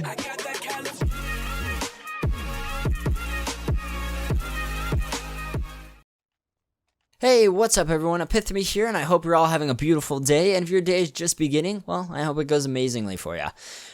I got that California. Hey, what's up everyone? Epithemy here, and I hope you're all having a beautiful day, and if your day is just beginning, well, I hope it goes amazingly for you.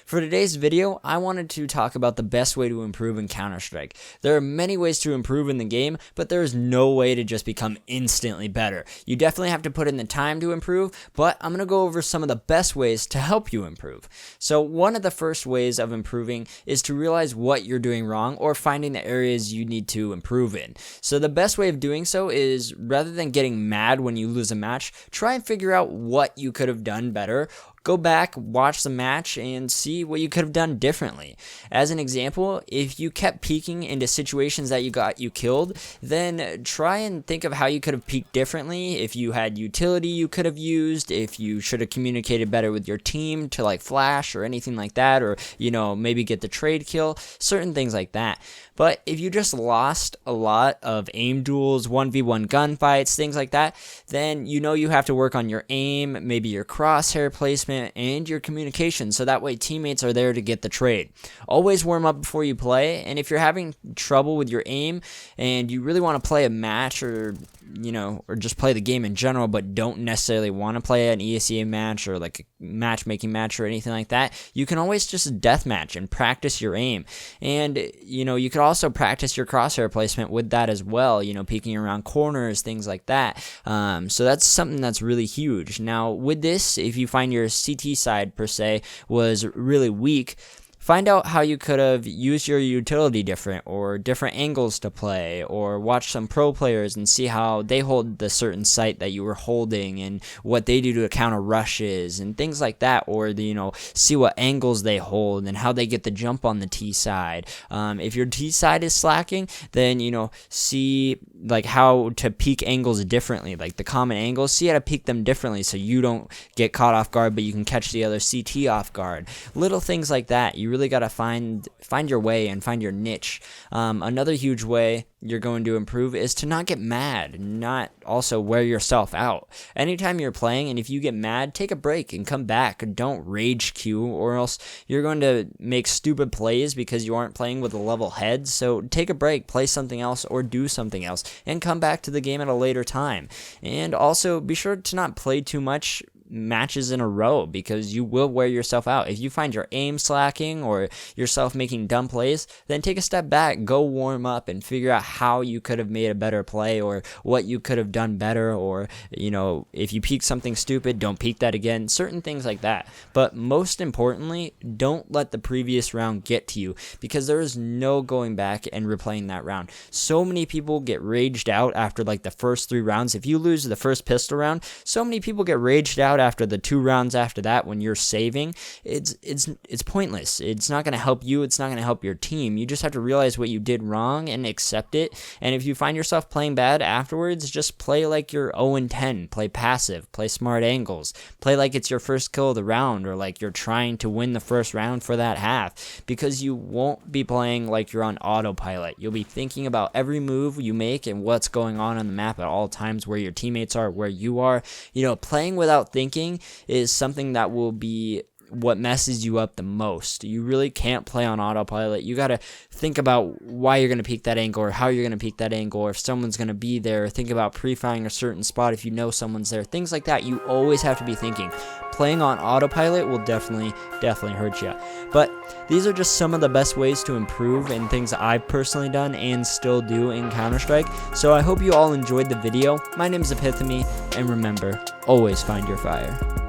For today's video, I wanted to talk about the best way to improve in Counter-Strike. There are many ways to improve in the game, but there is no way to just become instantly better. You definitely have to put in the time to improve, but I'm going to go over some of the best ways to help you improve. So one of the first ways of improving is to realize what you're doing wrong or finding the areas you need to improve in. So the best way of doing so is, rather than getting mad when you lose a match, try and figure out what you could have done better. Go back, watch the match, and see what you could have done differently. As an example, if you kept peeking into situations that you killed, then try and think of how you could have peeked differently. If you had utility you could have used, if you should have communicated better with your team to like flash or anything like that, or maybe get the trade kill, certain things like that. But if you just lost a lot of aim duels, 1v1 gunfights, things like that, then you have to work on your aim, maybe your crosshair placement, and your communication, so that way teammates are there to get the trade. Always warm up before you play, and if you're having trouble with your aim and you really want to play a match or just play the game in general, but don't necessarily want to play an ESEA match or like a matchmaking match or anything like that, you can always just deathmatch and practice your aim. And you could also practice your crosshair placement with that as well, peeking around corners, things like that. So that's something that's really huge. Now with this, if you find your CT side per se was really weak, find out how you could have used your utility different, or different angles to play, or watch some pro players and see how they hold the certain site that you were holding and what they do to counter rushes and things like that, or see what angles they hold and how they get the jump on the T side. If your T side is slacking, then see like how to peek angles differently, like the common angles, see how to peek them differently so you don't get caught off guard but you can catch the other CT off guard. Little things like that. You really got to find your way and find your niche. Another huge way you're going to improve is to not get mad, not also wear yourself out. Anytime you're playing, and if you get mad, take a break and come back. Don't rage queue, or else you're going to make stupid plays because you aren't playing with a level head. So take a break, play something else, or do something else, and come back to the game at a later time. And also be sure to not play too much matches in a row, because you will wear yourself out. If you find your aim slacking or yourself making dumb plays, then take a step back, go warm up, and figure out how you could have made a better play, or what you could have done better, or if you peek something stupid, don't peek that again, certain things like that. But most importantly, don't let the previous round get to you, because there is no going back and replaying that round. So many people get raged out after like the first 3 rounds. If you lose the first pistol round, so many people get raged out after the 2 rounds after that when you're saving. It's pointless. It's not going to help you. It's not going to help your team. You just have to realize what you did wrong and accept it. And if you find yourself playing bad afterwards, just play like you're 0-10. Play passive. Play smart angles. Play like it's your first kill of the round, or like you're trying to win the first round for that half, because you won't be playing like you're on autopilot. You'll be thinking about every move you make and what's going on the map at all times, where your teammates are, where you are. Playing without thinking is something that will be what messes you up the most. You really can't play on autopilot. You got to think about why you're going to peek that angle, or how you're going to peek that angle, or if someone's going to be there. Think about pre-firing a certain spot if you know someone's there. Things like that. You always have to be thinking. Playing on autopilot will definitely hurt you. But these are just some of the best ways to improve, and things I've personally done and still do in Counter-Strike. So I hope you all enjoyed the video. My name is Epithemy, and remember, always find your fire.